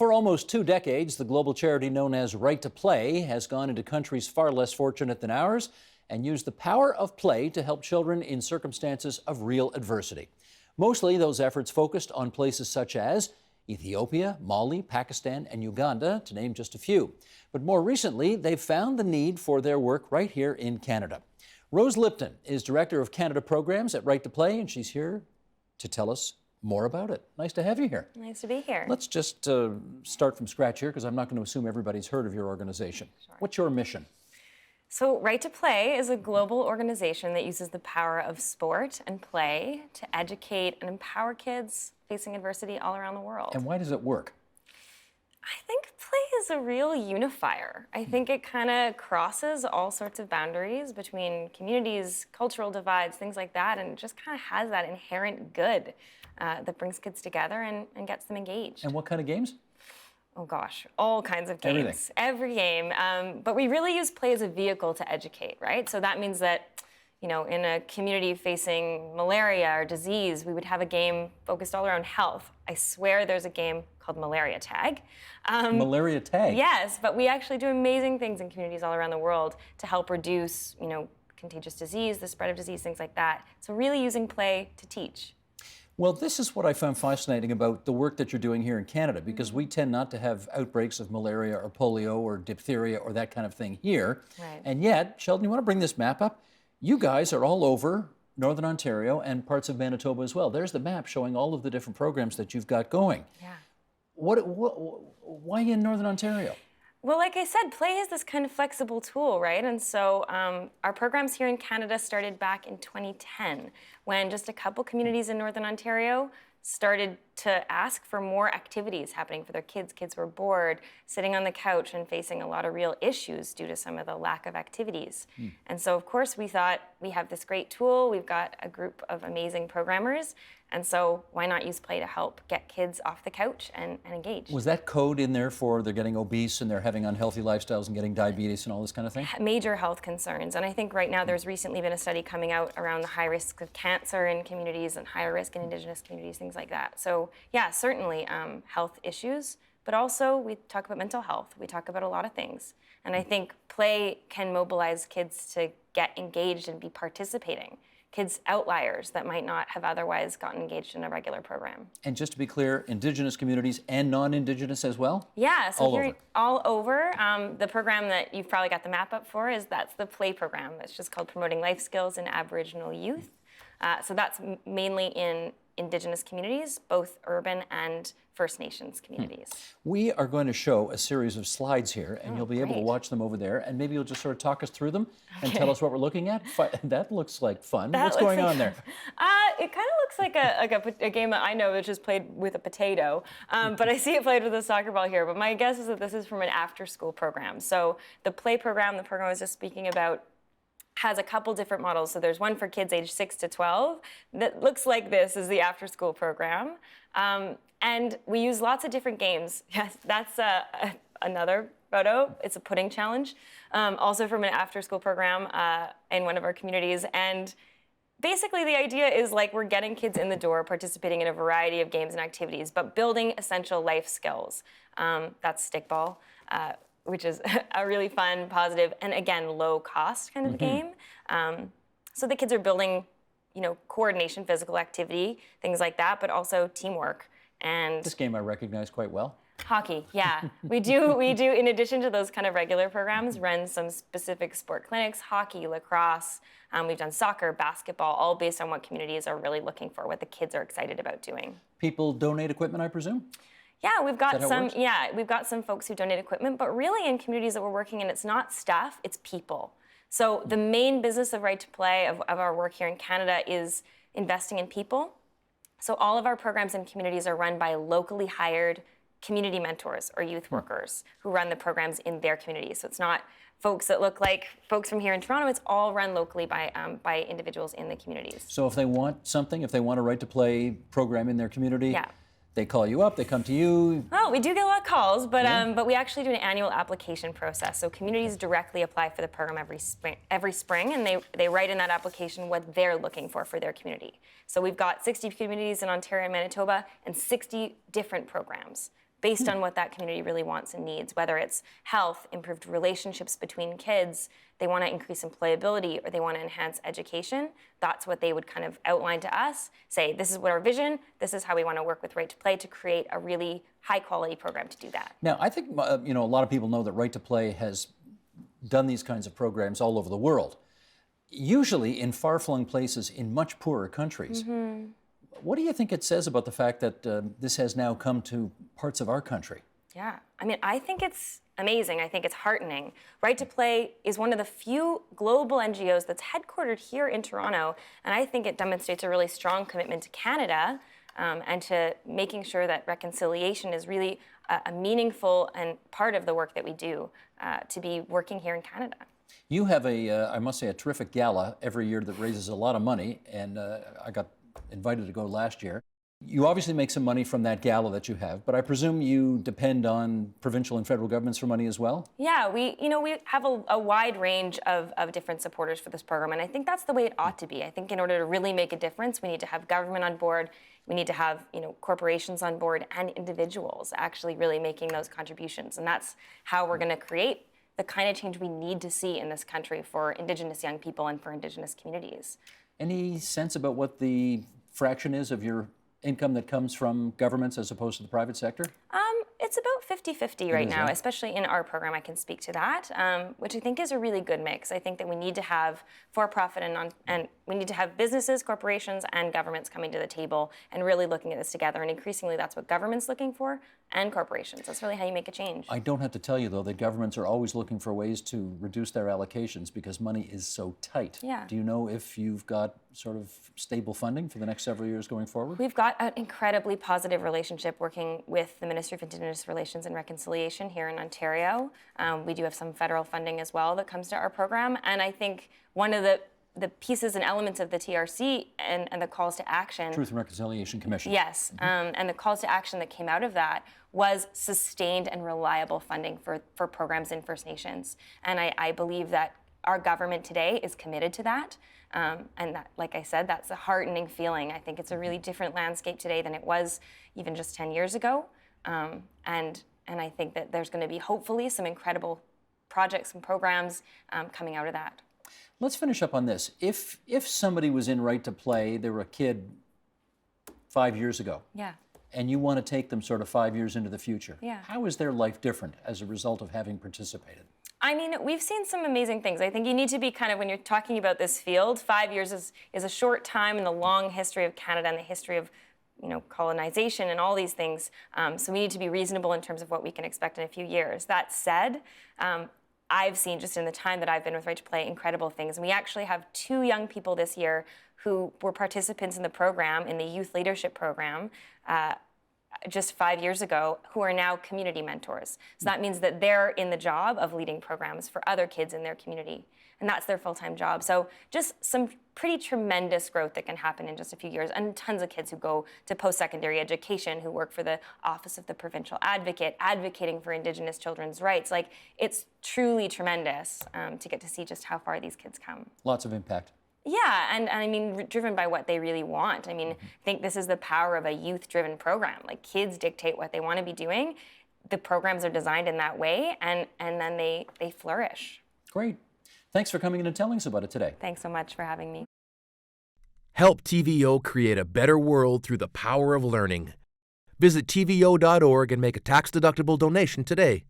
For almost 2 decades, the global charity known as Right to Play has gone into countries far less fortunate than ours and used the power of play to help children in circumstances of real adversity. Mostly, those efforts focused on places such as Ethiopia, Mali, Pakistan, and Uganda, to name just a few. But more recently, they've found the need for their work right here in Canada. Rose Lipton is Director of Canada Programs at Right to Play, and she's here to tell us more about it. Nice to have you here. Nice to be here. Let's just start from scratch here, because I'm not going to assume everybody's heard of your organization. Sure. What's your mission? So Right to Play is a global organization that uses the power of sport and play to educate and empower kids facing adversity all around the world. And why does it work? I think play is a real unifier. I think it kind of crosses all sorts of boundaries between communities, cultural divides, things like that, and just kind of has that inherent good that brings kids together and gets them engaged. And what kind of games? Oh gosh, all kinds of games. Everything. Every game. But we really use play as a vehicle to educate, right? So that means that, you know, in a community facing malaria or disease, we would have a game focused all around health. I swear there's a game called Malaria Tag. Malaria Tag? Yes, but we actually do amazing things in communities all around the world to help reduce, you know, contagious disease, the spread of disease, things like that. So really using play to teach. Well, this is what I found fascinating about the work that you're doing here in Canada, because we tend not to have outbreaks of malaria or polio or diphtheria or that kind of thing here. Right. And yet, Sheldon, you want to bring this map up? You guys are all over Northern Ontario and parts of Manitoba as well. There's the map showing all of the different programs that you've got going. Yeah. Why in Northern Ontario? Well, like I said, play is this kind of flexible tool, right? And so our programs here in Canada started back in 2010, when just a couple communities in Northern Ontario started to ask for more activities happening for their kids. Kids were bored, sitting on the couch and facing a lot of real issues due to some of the lack of activities. And so, of course, we thought we have this great tool. We've got a group of amazing programmers. And so why not use play to help get kids off the couch and engaged? Was that code in there for they're getting obese and they're having unhealthy lifestyles and getting diabetes and all this kind of thing? Major health concerns. And I think right now there's recently been a study coming out around the high risk of cancer in communities and higher risk in Indigenous communities, things like that. So yeah, certainly health issues, but also we talk about mental health. We talk about a lot of things. And I think play can mobilize kids to get engaged and be participating. Kids outliers that might not have otherwise gotten engaged in a regular program. And just to be clear, Indigenous communities and non-Indigenous as well? Yeah, so all over. All over. The program that you've probably got the map up for that's the play program. It's just called Promoting Life Skills in Aboriginal Youth. So that's mainly in Indigenous communities, both urban and First Nations communities. We are going to show a series of slides here, and you'll be able to great. watch them over there, and maybe you'll just sort of talk us through them and tell us what we're looking at. That looks like fun. What's going on there? It kind of looks like a game that I know, which is played with a potato, but I see it played with a soccer ball here. But my guess is that this is from an after-school program. So the play program, the program I was just speaking about, has a couple different models. So there's one for kids age 6 to 12 that looks like this is the after-school program. And we use lots of different games. Yes, that's another photo. It's a pudding challenge, also from an after-school program in one of our communities. And basically the idea is like we're getting kids in the door, participating in a variety of games and activities, but building essential life skills. That's stickball. Which is a really fun, positive, and again, low-cost kind of game. So the kids are building, you know, coordination, physical activity, things like that, but also teamwork. And This game I recognize quite well. hockey, yeah. We do, in addition to those kind of regular programs, run some specific sport clinics, hockey, lacrosse. We've done soccer, basketball, all based on what communities are really looking for, what the kids are excited about doing. People donate equipment, I presume? Yeah, we've got some. Yeah, we've got some folks who donate equipment, but really in communities that we're working in, it's not stuff, it's people. So the main business of Right to Play, of our work here in Canada, is investing in people. So all of our programs and communities are run by locally hired community mentors or youth workers who run the programs in their communities. So it's not folks that look like folks from here in Toronto. It's all run locally by individuals in the communities. So if they want something, if they want a Right to Play program in their community, Yeah. they call you up, they come to you. Oh, we do get a lot of calls, but we actually do an annual application process. So communities directly apply for the program every spring, and they write in that application what they're looking for their community. So we've got 60 communities in Ontario and Manitoba, and 60 different programs based on what that community really wants and needs, whether it's health, improved relationships between kids, they want to increase employability, or they want to enhance education. That's what they would kind of outline to us, say, this is what our vision, this is how we want to work with Right to Play to create a really high quality program to do that. Now, I think a lot of people know that Right to Play has done these kinds of programs all over the world, usually in far-flung places in much poorer countries. What do you think it says about the fact that this has now come to parts of our country? Yeah, I mean, I think it's amazing. I think it's heartening. Right to Play is one of the few global NGOs that's headquartered here in Toronto, and I think it demonstrates a really strong commitment to Canada and to making sure that reconciliation is really a meaningful and part of the work that we do to be working here in Canada. You have I must say, a terrific gala every year that raises a lot of money, and I got invited to go last year. You obviously make some money from that gala that you have, but I presume you depend on provincial and federal governments for money as well? Yeah, we have a wide range of different supporters for this program, and I think that's the way it ought to be. I think in order to really make a difference, we need to have government on board, we need to have corporations on board, and individuals actually really making those contributions, and that's how we're going to create the kind of change we need to see in this country for Indigenous young people and for Indigenous communities. Any sense about what the fraction is of your income that comes from governments as opposed to the private sector? It's about 50-50 right now, especially in our program. I can speak to that, which I think is a really good mix. I think that we need to have for-profit and we need to have businesses, corporations, and governments coming to the table and really looking at this together. And increasingly, that's what government's looking for, and corporations. That's really how you make a change. I don't have to tell you, though, that governments are always looking for ways to reduce their allocations because money is so tight. Yeah. Do you know if you've got sort of stable funding for the next several years going forward? We've got an incredibly positive relationship working with the Ministry of Indigenous Relations and Reconciliation here in Ontario. We do have some federal funding as well that comes to our program. And I think one of the pieces and elements of the TRC and the calls to action. Truth and Reconciliation Commission. Yes, and the calls to action that came out of that was sustained and reliable funding for programs in First Nations. And I believe that our government today is committed to that. And that, like I said, that's a heartening feeling. I think it's a really different landscape today than it was even just 10 years ago. And I think that there's going to be hopefully some incredible projects and programs coming out of that. Let's finish up on this. If somebody was in Right to Play, they were a kid 5 years ago. Yeah. And you want to take them sort of 5 years into the future. Yeah. How is their life different as a result of having participated? I mean, we've seen some amazing things. I think you need to be kind of, when you're talking about this field, 5 years is a short time in the long history of Canada and the history of colonization and all these things. So we need to be reasonable in terms of what we can expect in a few years. That said, I've seen just in the time that I've been with Right to Play incredible things. And we actually have 2 young people this year who were participants in the program, in the youth leadership program, just 5 years ago, who are now community mentors. So that means that they're in the job of leading programs for other kids in their community. And that's their full-time job. So just some pretty tremendous growth that can happen in just a few years, and tons of kids who go to post-secondary education, who work for the Office of the Provincial Advocate, advocating for Indigenous children's rights. Like, it's truly tremendous to get to see just how far these kids come. Lots of impact. Yeah, and I mean, driven by what they really want. I mean, I think this is the power of a youth-driven program. Like, kids dictate what they want to be doing. The programs are designed in that way, and then they flourish. Great. Thanks for coming in and telling us about it today. Thanks so much for having me. Help TVO create a better world through the power of learning. Visit TVO.org and make a tax-deductible donation today.